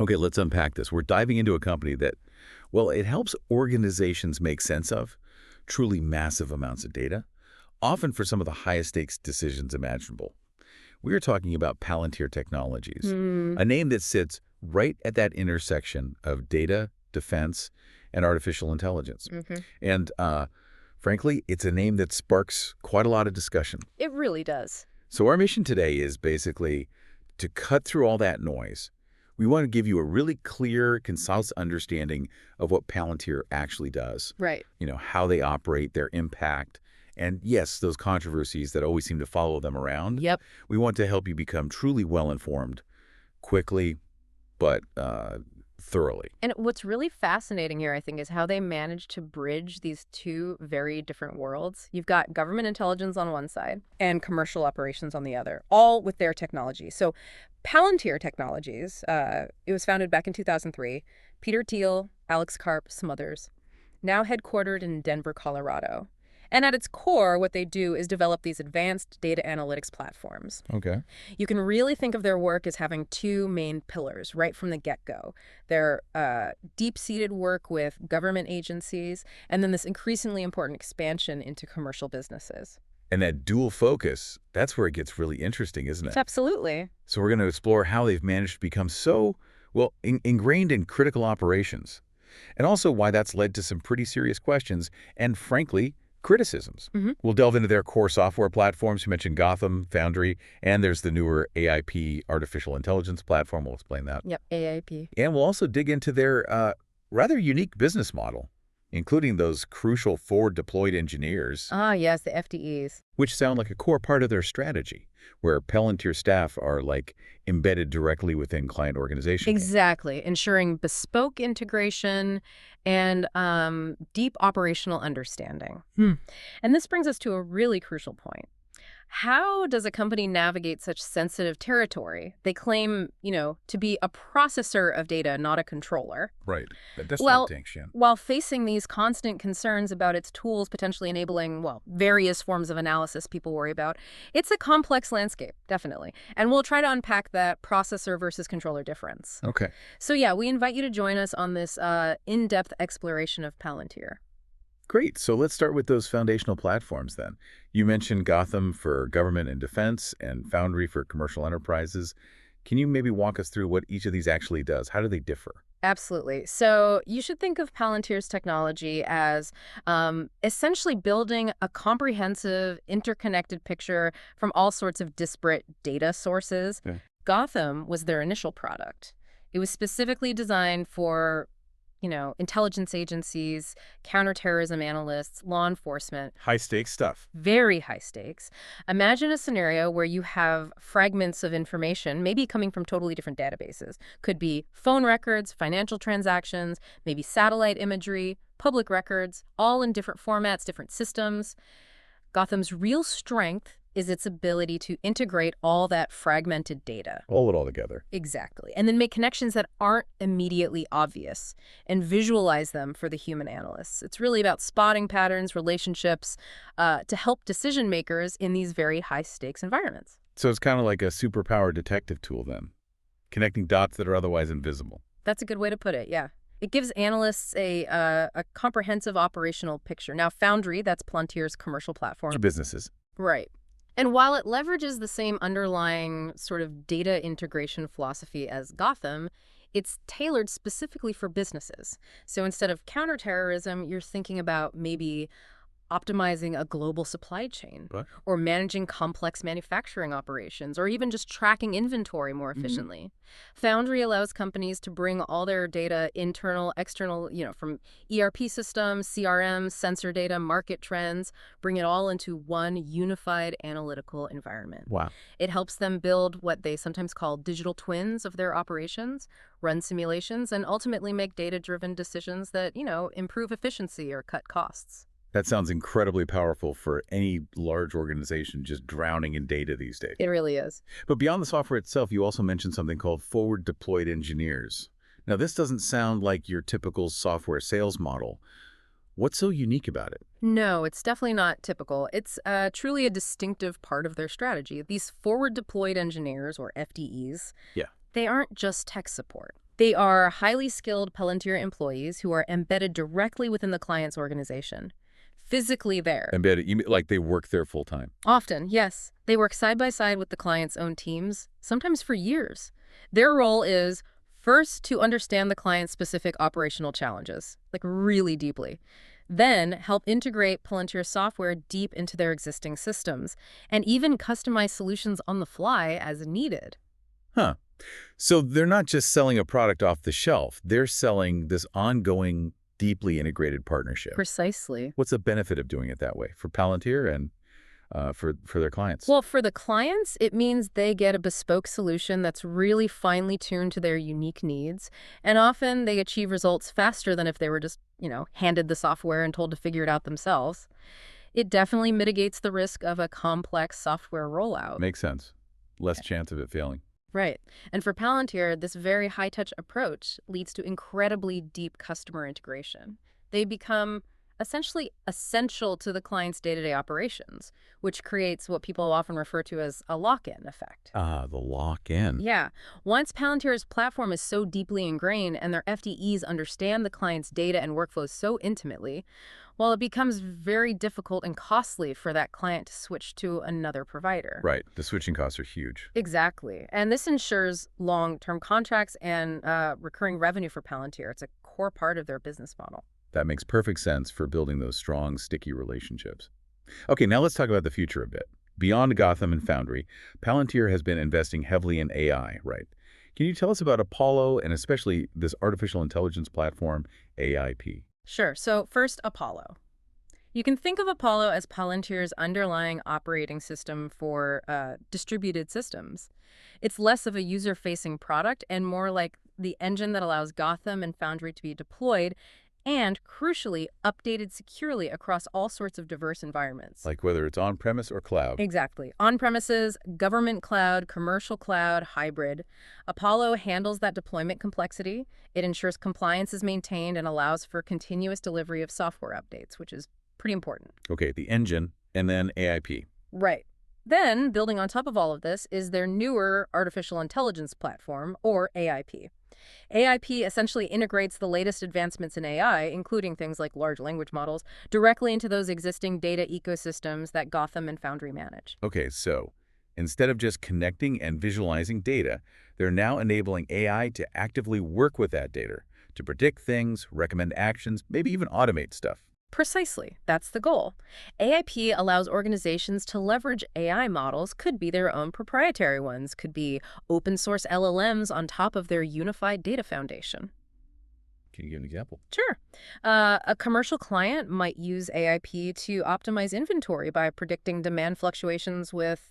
Okay, let's unpack this. We're diving into a company that, well, it helps organizations make sense of truly massive amounts of data, often for some of the highest stakes decisions imaginable. We are talking about Palantir Technologies, Hmm. a name that sits right at that intersection of data, defense, and artificial intelligence. Mm-hmm. And frankly, it's a name that sparks quite a lot of discussion. It really does. So our mission today is basically to cut through all that noise. We want to give you a really clear, concise understanding of what Palantir actually does. Right. How they operate, their impact, and yes, those controversies that always seem to follow them around. Yep. We want to help you become truly well-informed, quickly, but thoroughly. And what's really fascinating here, I think, is how they managed to bridge these two very different worlds. You've got government intelligence on one side and commercial operations on the other, all with their technology. So Palantir Technologies, it was founded back in 2003. Peter Thiel, Alex Karp, some others, now headquartered in Denver, Colorado. And at its core, what they do is develop these advanced data analytics platforms. Okay. You can really think of their work as having two main pillars right from the get-go. Their deep-seated work with government agencies, and then this increasingly important expansion into commercial businesses. And that dual focus, that's where it gets really interesting, isn't it? Absolutely. So we're going to explore how they've managed to become so, well, ingrained in critical operations, and also why that's led to some pretty serious questions and, frankly, criticisms. Mm-hmm. We'll delve into their core software platforms. You mentioned Gotham, Foundry, and there's the newer AIP, artificial intelligence platform. We'll explain that. Yep, AIP. And we'll also dig into their rather unique business model, including those crucial forward-deployed engineers, Ah, yes, the FDEs. which sound like a core part of their strategy, where Palantir staff are embedded directly within client organizations. Exactly, ensuring bespoke integration and deep operational understanding. And this brings us to a really crucial point. How does a company navigate such sensitive territory? They claim, to be a processor of data, not a controller. Right. That's Well, the distinction. while facing these constant concerns about its tools potentially enabling, various forms of analysis people worry about, it's a complex landscape, definitely. And we'll try to unpack that processor versus controller difference. Okay. So yeah, we invite you to join us on this in-depth exploration of Palantir. Great. So let's start with those foundational platforms then. You mentioned Gotham for government and defense and Foundry for commercial enterprises. Can you maybe walk us through what each of these actually does? How do they differ? Absolutely. So you should think of Palantir's technology as essentially building a comprehensive, interconnected picture from all sorts of disparate data sources. Yeah. Gotham was their initial product. It was specifically designed for, intelligence agencies, counterterrorism analysts, law enforcement. High stakes stuff. Very high stakes. Imagine a scenario where you have fragments of information, maybe coming from totally different databases. Could be phone records, financial transactions, maybe satellite imagery, public records, all in different formats, different systems. Gotham's real strength is its ability to integrate all that fragmented data. Roll it all together. Exactly. And then make connections that aren't immediately obvious and visualize them for the human analysts. It's really about spotting patterns, relationships, to help decision makers in these very high-stakes environments. So it's kind of like a superpower detective tool then, connecting dots that are otherwise invisible. That's a good way to put it, yeah. It gives analysts a comprehensive operational picture. Now, Foundry, that's Palantir's commercial platform. For businesses. Right. And while it leverages the same underlying sort of data integration philosophy as Gotham, it's tailored specifically for businesses. So instead of counterterrorism, you're thinking about maybe optimizing a global supply chain, or managing complex manufacturing operations, or even just tracking inventory more efficiently. Foundry allows companies to bring all their data, internal, external, from ERP systems, CRM, sensor data, market trends, bring it all into one unified analytical environment. Wow. It helps them build what they sometimes call digital twins of their operations, run simulations, and ultimately make data-driven decisions that, improve efficiency or cut costs. That sounds incredibly powerful for any large organization just drowning in data these days. It really is. But beyond the software itself, you also mentioned something called forward-deployed engineers. Now, this doesn't sound like your typical software sales model. What's so unique about it? No, it's definitely not typical. It's truly a distinctive part of their strategy. These forward-deployed engineers, or FDEs, they aren't just tech support. They are highly skilled Palantir employees who are embedded directly within the client's organization, physically there. Embedded, you mean like they work there full time? Often, yes. They work side by side with the client's own teams, sometimes for years. Their role is first to understand the client's specific operational challenges, like really deeply. Then help integrate Palantir software deep into their existing systems, and even customize solutions on the fly as needed. Huh. So they're not just selling a product off the shelf. They're selling this ongoing, deeply integrated partnership. Precisely. What's the benefit of doing it that way for Palantir and for their clients? Well, for the clients, it means they get a bespoke solution that's really finely tuned to their unique needs. And often they achieve results faster than if they were just, handed the software and told to figure it out themselves. It definitely mitigates the risk of a complex software rollout. Makes sense. Less chance of it failing. Right. And for Palantir, this very high-touch approach leads to incredibly deep customer integration. They become essentially essential to the client's day-to-day operations, which creates what people often refer to as a lock-in effect. Ah, the lock-in. Yeah. Once Palantir's platform is so deeply ingrained and their FDEs understand the client's data and workflows so intimately, well, it becomes very difficult and costly for that client to switch to another provider. Right. The switching costs are huge. Exactly. And this ensures long-term contracts and recurring revenue for Palantir. It's a core part of their business model. That makes perfect sense for building those strong, sticky relationships. Okay, now let's talk about the future a bit. Beyond Gotham and Foundry, Palantir has been investing heavily in AI, right? Can you tell us about Apollo and especially this artificial intelligence platform, AIP? Sure. So first, Apollo. You can think of Apollo as Palantir's underlying operating system for distributed systems. It's less of a user-facing product and more like the engine that allows Gotham and Foundry to be deployed and, crucially, updated securely across all sorts of diverse environments. Like whether it's on-premise or cloud. Exactly. On-premises, government cloud, commercial cloud, hybrid. Apollo handles that deployment complexity. It ensures compliance is maintained and allows for continuous delivery of software updates, which is pretty important. Okay, the engine and then AIP. Right. Then, building on top of all of this, is their newer artificial intelligence platform, or AIP. AIP essentially integrates the latest advancements in AI, including things like large language models, directly into those existing data ecosystems that Gotham and Foundry manage. Okay, so instead of just connecting and visualizing data, they're now enabling AI to actively work with that data, to predict things, recommend actions, maybe even automate stuff. Precisely. That's the goal. AIP allows organizations to leverage AI models, could be their own proprietary ones, could be open source LLMs on top of their unified data foundation. Can you give an example? Sure. A commercial client might use AIP to optimize inventory by predicting demand fluctuations with,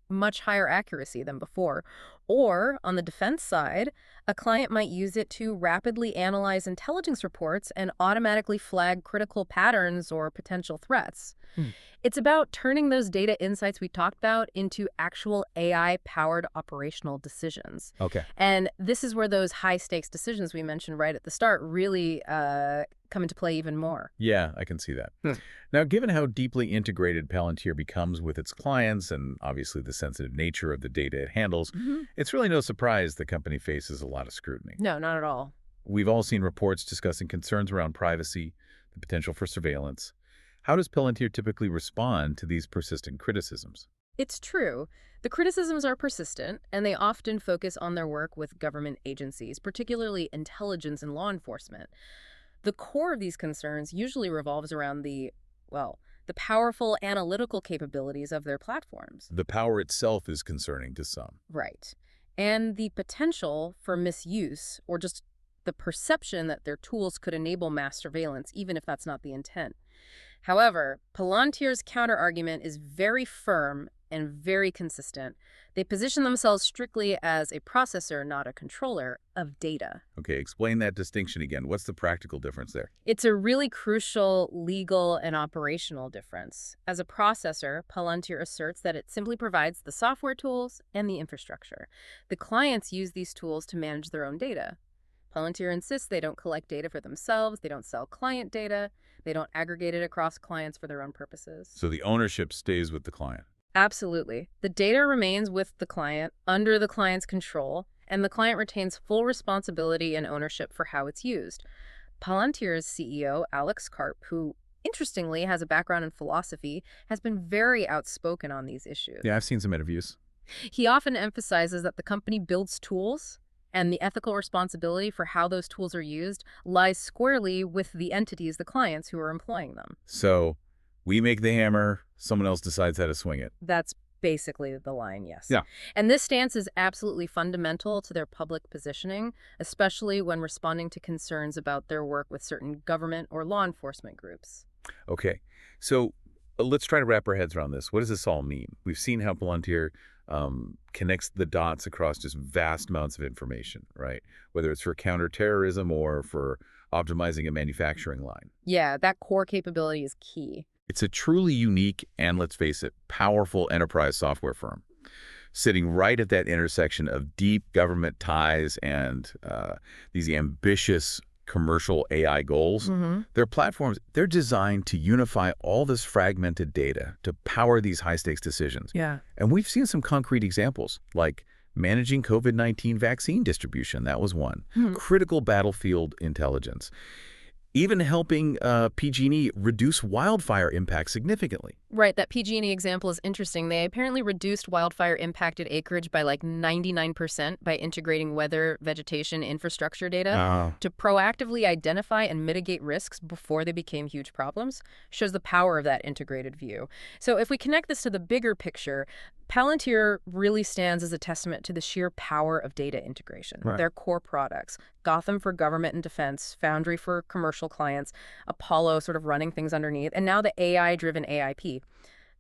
much higher accuracy than before. Or, on the defense side, a client might use it to rapidly analyze intelligence reports and automatically flag critical patterns or potential threats. Hmm. It's about turning those data insights we talked about into actual AI-powered operational decisions. Okay. And this is where those high-stakes decisions we mentioned right at the start really come into play even more. Yeah, I can see that. Now, given how deeply integrated Palantir becomes with its clients and obviously the sensitive nature of the data it handles, it's really no surprise the company faces a lot of scrutiny. No, not at all. We've all seen reports discussing concerns around privacy, the potential for surveillance. How does Palantir typically respond to these persistent criticisms? It's true. The criticisms are persistent, and they often focus on their work with government agencies, particularly intelligence and law enforcement. The core of these concerns usually revolves around the powerful analytical capabilities of their platforms. The power itself is concerning to some. Right. And the potential for misuse, or just the perception that their tools could enable mass surveillance, even if that's not the intent. However, Palantir's counterargument is very firm and very consistent. They position themselves strictly as a processor, not a controller, of data. Okay, explain that distinction again. What's the practical difference there? It's a really crucial legal and operational difference. As a processor, Palantir asserts that it simply provides the software tools and the infrastructure. The clients use these tools to manage their own data. Palantir insists they don't collect data for themselves, they don't sell client data, they don't aggregate it across clients for their own purposes. So the ownership stays with the client. Absolutely. The data remains with the client, under the client's control, and the client retains full responsibility and ownership for how it's used. Palantir's CEO, Alex Karp, who interestingly has a background in philosophy, has been very outspoken on these issues. Yeah, I've seen some interviews. He often emphasizes that the company builds tools, and the ethical responsibility for how those tools are used lies squarely with the entities, the clients who are employing them. So we make the hammer, someone else decides how to swing it. That's basically the line, yes. Yeah. And this stance is absolutely fundamental to their public positioning, especially when responding to concerns about their work with certain government or law enforcement groups. Okay, so let's try to wrap our heads around this. What does this all mean? We've seen how Palantir connects the dots across just vast amounts of information, right? Whether it's for counterterrorism or for optimizing a manufacturing line. Yeah, that core capability is key. It's a truly unique and, let's face it, powerful enterprise software firm, sitting right at that intersection of deep government ties and these ambitious commercial AI goals. Their platforms, they're designed to unify all this fragmented data to power these high-stakes decisions. Yeah. And we've seen some concrete examples, like managing COVID-19 vaccine distribution. That was one. Critical battlefield intelligence. Even helping PG&E reduce wildfire impact significantly. Right, that PG&E example is interesting. They apparently reduced wildfire-impacted acreage by like 99% by integrating weather, vegetation, infrastructure data to proactively identify and mitigate risks before they became huge problems. Shows the power of that integrated view. So if we connect this to the bigger picture, Palantir really stands as a testament to the sheer power of data integration. Right. Their core products, Gotham for government and defense, Foundry for commercial clients, Apollo sort of running things underneath, and now the AI-driven AIP.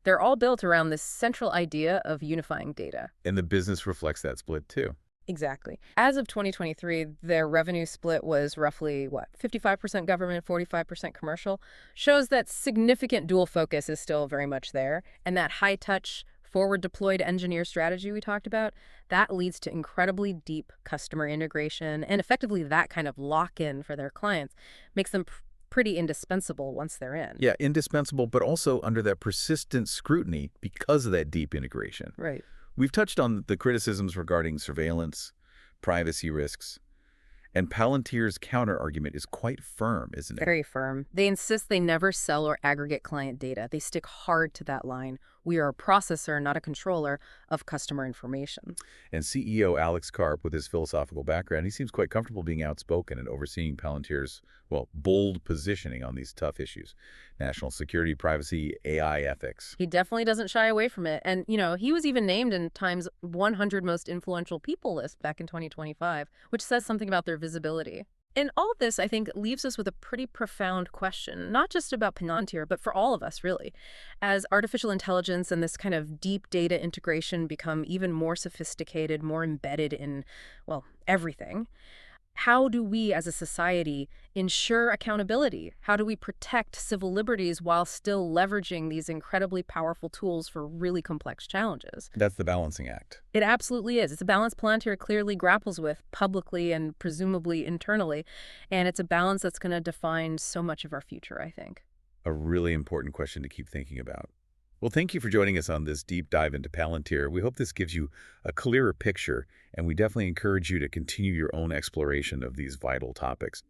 They're all built around this central idea of unifying data. And the business reflects that split, too. Exactly. As of 2023, their revenue split was roughly, 55% government, 45% commercial. Shows that significant dual focus is still very much there, and that high-touch, forward-deployed engineer strategy we talked about, that leads to incredibly deep customer integration, and effectively that kind of lock-in for their clients makes them pretty indispensable once they're in. Yeah, indispensable, but also under that persistent scrutiny because of that deep integration. Right. We've touched on the criticisms regarding surveillance, privacy risks, and Palantir's counter-argument is quite firm, isn't it? Very firm. They insist they never sell or aggregate client data. They stick hard to that line. We are a processor, not a controller, of customer information. And CEO Alex Karp, with his philosophical background, he seems quite comfortable being outspoken and overseeing Palantir's, bold positioning on these tough issues. National security, privacy, AI ethics. He definitely doesn't shy away from it. And, he was even named in Time's 100 Most Influential People list back in 2025, which says something about their visibility. And all of this, I think, leaves us with a pretty profound question, not just about Palantir, but for all of us, really. As artificial intelligence and this kind of deep data integration become even more sophisticated, more embedded in, everything, how do we as a society ensure accountability? How do we protect civil liberties while still leveraging these incredibly powerful tools for really complex challenges? That's the balancing act. It absolutely is. It's a balance Palantir clearly grapples with publicly and presumably internally, and it's a balance that's going to define so much of our future, I think. A really important question to keep thinking about. Well, thank you for joining us on this deep dive into Palantir. We hope this gives you a clearer picture, and we definitely encourage you to continue your own exploration of these vital topics.